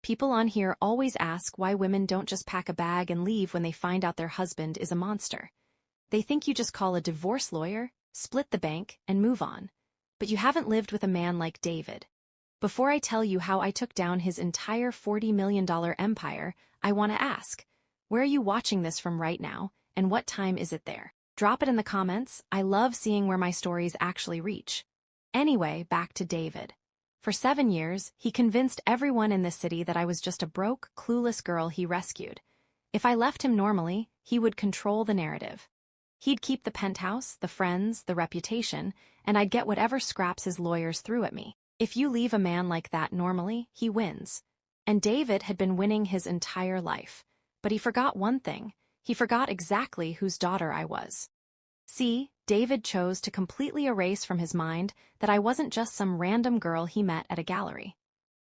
People on here always ask why women don't just pack a bag and leave when they find out their husband is a monster. They think you just call a divorce lawyer, split the bank, and move on. But you haven't lived with a man like David. Before I tell you how I took down his entire $40 million empire, I want to ask, where are you watching this from right now, and what time is it there? Drop it in the comments. I love seeing where my stories actually reach. Anyway, back to David. For 7 years, he convinced everyone in this city that I was just a broke, clueless girl he rescued. If I left him normally, he would control the narrative. He'd keep the penthouse, the friends, the reputation, and I'd get whatever scraps his lawyers threw at me. If you leave a man like that normally, he wins. And David had been winning his entire life. But he forgot one thing. He forgot exactly whose daughter I was. See, David chose to completely erase from his mind that I wasn't just some random girl he met at a gallery.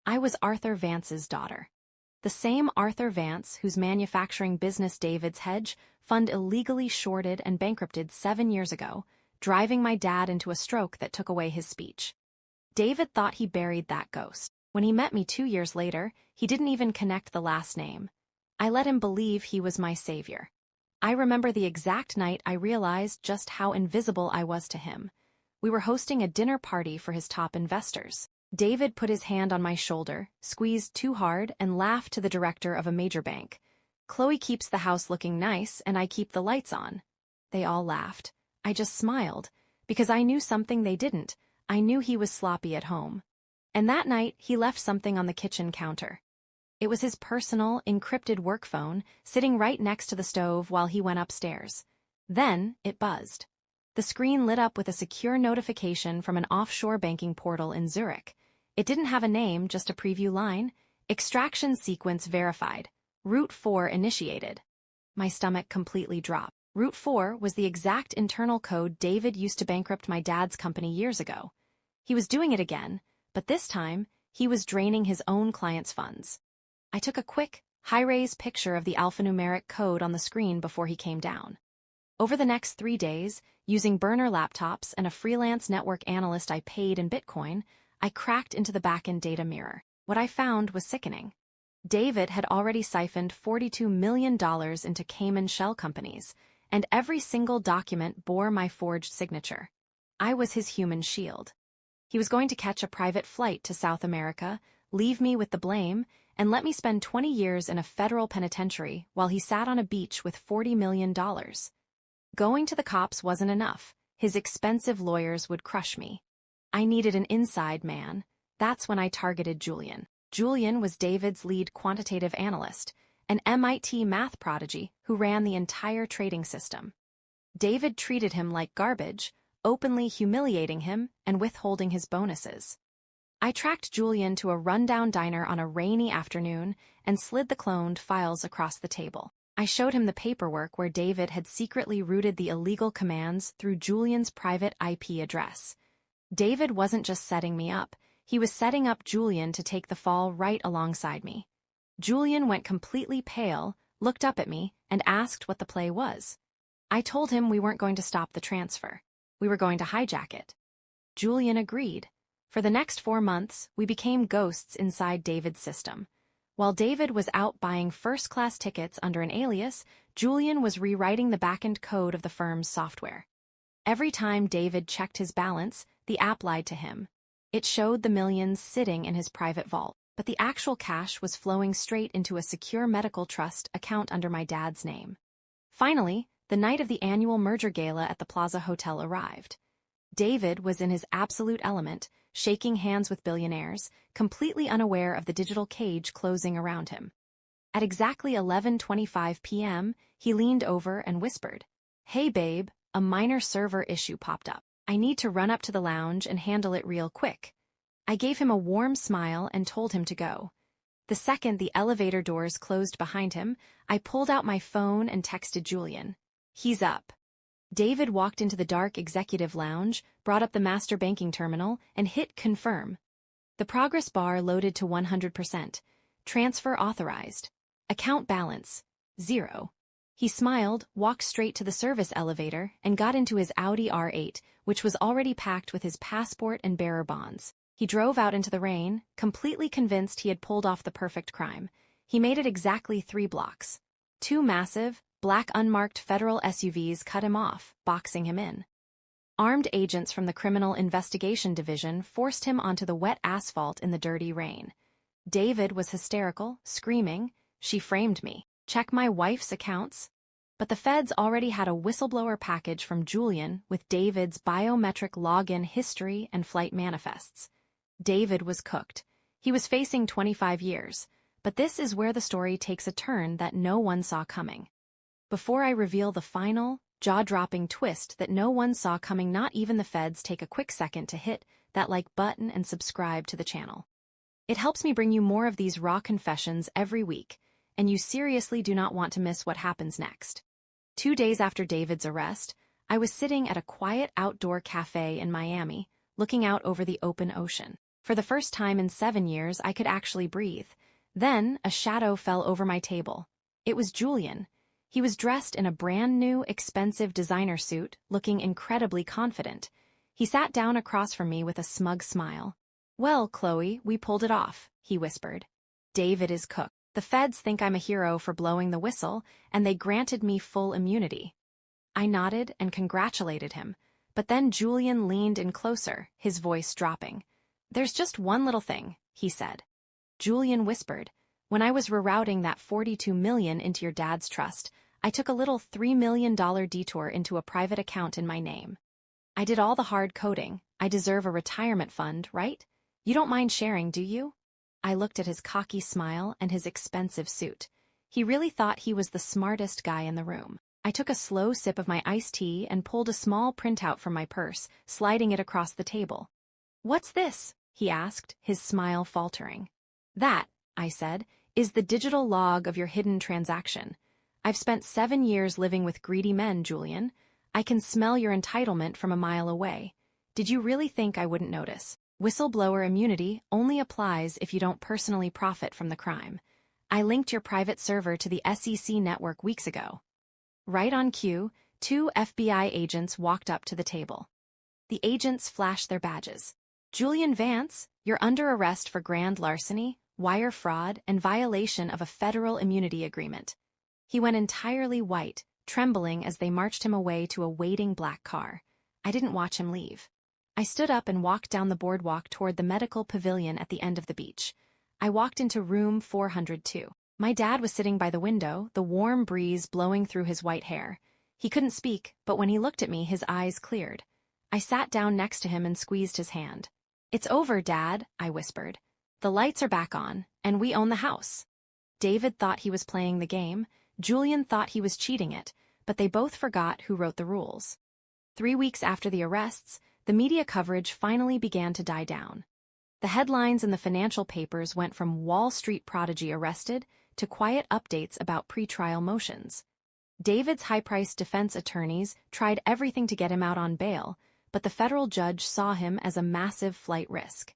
I was Arthur Vance's daughter. The same Arthur Vance whose manufacturing business David's hedge fund illegally shorted and bankrupted 7 years ago, driving my dad into a stroke that took away his speech. David thought he buried that ghost. When he met me 2 years later, he didn't even connect the last name. I let him believe he was my savior. I remember the exact night I realized just how invisible I was to him. We were hosting a dinner party for his top investors. David put his hand on my shoulder, squeezed too hard, and laughed to the director of a major bank. "Chloe keeps the house looking nice, and I keep the lights on." They all laughed. I just smiled, because I knew something they didn't. I knew he was sloppy at home. And that night, he left something on the kitchen counter. It was his personal, encrypted work phone, sitting right next to the stove while he went upstairs. Then, it buzzed. The screen lit up with a secure notification from an offshore banking portal in Zurich. It didn't have a name, just a preview line. Extraction sequence verified. Route 4 initiated. My stomach completely dropped. Route 4 was the exact internal code David used to bankrupt my dad's company years ago. He was doing it again, but this time, he was draining his own clients' funds. I took a quick, high-res picture of the alphanumeric code on the screen before he came down. Over the next 3 days, using burner laptops and a freelance network analyst I paid in Bitcoin, I cracked into the back-end data mirror. What I found was sickening. David had already siphoned $42 million into Cayman shell companies, and every single document bore my forged signature. I was his human shield. He was going to catch a private flight to South America, leave me with the blame, and let me spend 20 years in a federal penitentiary while he sat on a beach with $40 million. Going to the cops wasn't enough. His expensive lawyers would crush me. I needed an inside man. That's when I targeted Julian. Julian was David's lead quantitative analyst, an MIT math prodigy who ran the entire trading system. David treated him like garbage, openly humiliating him and withholding his bonuses. I tracked Julian to a rundown diner on a rainy afternoon and slid the cloned files across the table. I showed him the paperwork where David had secretly routed the illegal commands through Julian's private IP address. David wasn't just setting me up, he was setting up Julian to take the fall right alongside me. Julian went completely pale, looked up at me, and asked what the play was. I told him we weren't going to stop the transfer. We were going to hijack it. Julian agreed. For the next 4 months, we became ghosts inside David's system. While David was out buying first-class tickets under an alias, Julian was rewriting the back-end code of the firm's software. Every time David checked his balance, the app lied to him. It showed the millions sitting in his private vault, but the actual cash was flowing straight into a secure medical trust account under my dad's name. Finally, the night of the annual merger gala at the Plaza Hotel arrived. David was in his absolute element, shaking hands with billionaires, completely unaware of the digital cage closing around him. At exactly 11:25 p.m., he leaned over and whispered, "Hey babe, a minor server issue popped up. I need to run up to the lounge and handle it real quick." I gave him a warm smile and told him to go. The second the elevator doors closed behind him, I pulled out my phone and texted Julian. "He's up." David walked into the dark executive lounge, brought up the master banking terminal, and hit confirm. The progress bar loaded to 100%. Transfer authorized. Account balance, 0. He smiled, walked straight to the service elevator, and got into his Audi R8, which was already packed with his passport and bearer bonds. He drove out into the rain, completely convinced he had pulled off the perfect crime. He made it exactly 3 blocks. 2 massive, black unmarked federal SUVs cut him off, boxing him in. Armed agents from the Criminal Investigation Division forced him onto the wet asphalt in the dirty rain. David was hysterical, screaming, "She framed me. Check my wife's accounts." But the feds already had a whistleblower package from Julian with David's biometric login history and flight manifests. David was cooked. He was facing 25 years, but this is where the story takes a turn that no one saw coming. Before I reveal the final, jaw-dropping twist that no one saw coming, not even the feds, take a quick second to hit that like button and subscribe to the channel. It helps me bring you more of these raw confessions every week, and you seriously do not want to miss what happens next. 2 days after David's arrest, I was sitting at a quiet outdoor cafe in Miami, looking out over the open ocean. For the first time in 7 years, I could actually breathe. Then, a shadow fell over my table. It was Julian. He was dressed in a brand-new, expensive designer suit, looking incredibly confident. He sat down across from me with a smug smile. "Well, Chloe, we pulled it off," he whispered. "David is cooked. The feds think I'm a hero for blowing the whistle, and they granted me full immunity." I nodded and congratulated him, but then Julian leaned in closer, his voice dropping. "There's just one little thing," he said. Julian whispered, "When I was rerouting that $42 million into your dad's trust, I took a little $3 million detour into a private account in my name. I did all the hard coding. I deserve a retirement fund, right? You don't mind sharing, do you?" I looked at his cocky smile and his expensive suit. He really thought he was the smartest guy in the room. I took a slow sip of my iced tea and pulled a small printout from my purse, sliding it across the table. "What's this?" he asked, his smile faltering. "That," I said, "is the digital log of your hidden transaction. I've spent 7 years living with greedy men, Julian. I can smell your entitlement from a mile away. Did you really think I wouldn't notice? Whistleblower immunity only applies if you don't personally profit from the crime. I linked your private server to the SEC network weeks ago." Right on cue, 2 FBI agents walked up to the table. The agents flashed their badges. "Julian Vance, you're under arrest for grand larceny, wire fraud, and violation of a federal immunity agreement." He went entirely white, trembling as they marched him away to a waiting black car. I didn't watch him leave. I stood up and walked down the boardwalk toward the medical pavilion at the end of the beach. I walked into room 402. My dad was sitting by the window, the warm breeze blowing through his white hair. He couldn't speak, but when he looked at me, his eyes cleared. I sat down next to him and squeezed his hand. "It's over, Dad," I whispered. "The lights are back on, and we own the house." David thought he was playing the game. Julian thought he was cheating it, but they both forgot who wrote the rules. 3 weeks after the arrests, the media coverage finally began to die down. The headlines in the financial papers went from Wall Street prodigy arrested to quiet updates about pretrial motions. David's high-priced defense attorneys tried everything to get him out on bail, but the federal judge saw him as a massive flight risk.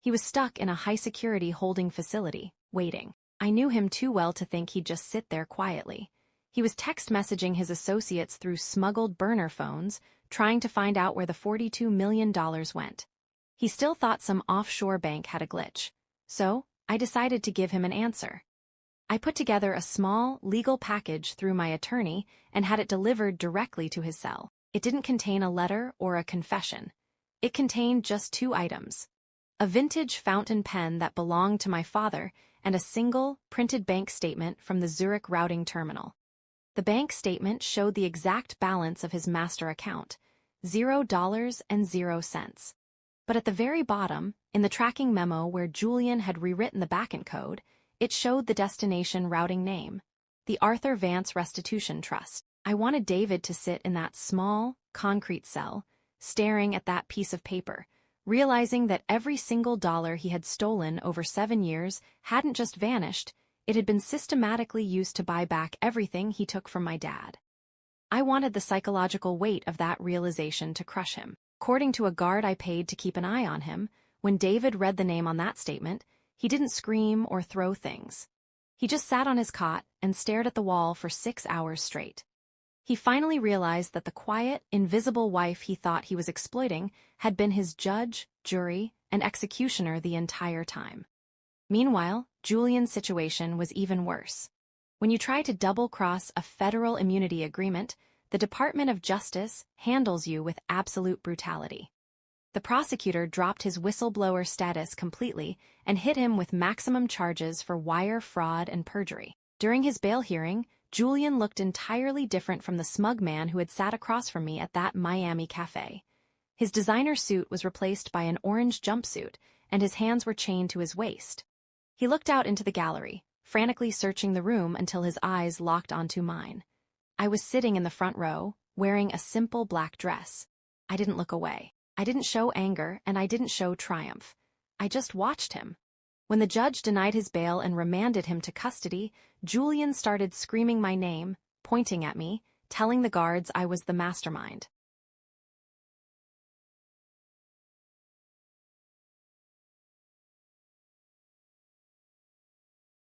He was stuck in a high-security holding facility, waiting. I knew him too well to think he'd just sit there quietly. He was text messaging his associates through smuggled burner phones, trying to find out where the $42 million went. He still thought some offshore bank had a glitch. So, I decided to give him an answer. I put together a small, legal package through my attorney and had it delivered directly to his cell. It didn't contain a letter or a confession. It contained just 2 items: a vintage fountain pen that belonged to my father and a single, printed bank statement from the Zurich routing terminal. The bank statement showed the exact balance of his master account, $0.00. But at the very bottom, in the tracking memo where Julian had rewritten the backend code, it showed the destination routing name, the Arthur Vance Restitution Trust. I wanted David to sit in that small, concrete cell, staring at that piece of paper, realizing that every single dollar he had stolen over 7 years hadn't just vanished, it had been systematically used to buy back everything he took from my dad. I wanted the psychological weight of that realization to crush him. According to a guard I paid to keep an eye on him, when David read the name on that statement, he didn't scream or throw things. He just sat on his cot and stared at the wall for 6 hours straight. He finally realized that the quiet, invisible wife he thought he was exploiting had been his judge, jury, and executioner the entire time. Meanwhile, Julian's situation was even worse. When you try to double-cross a federal immunity agreement, the Department of Justice handles you with absolute brutality. The prosecutor dropped his whistleblower status completely and hit him with maximum charges for wire fraud and perjury. During his bail hearing, Julian looked entirely different from the smug man who had sat across from me at that Miami cafe. His designer suit was replaced by an orange jumpsuit, and his hands were chained to his waist. He looked out into the gallery, frantically searching the room until his eyes locked onto mine. I was sitting in the front row, wearing a simple black dress. I didn't look away. I didn't show anger, and I didn't show triumph. I just watched him. When the judge denied his bail and remanded him to custody, Julian started screaming my name, pointing at me, telling the guards I was the mastermind.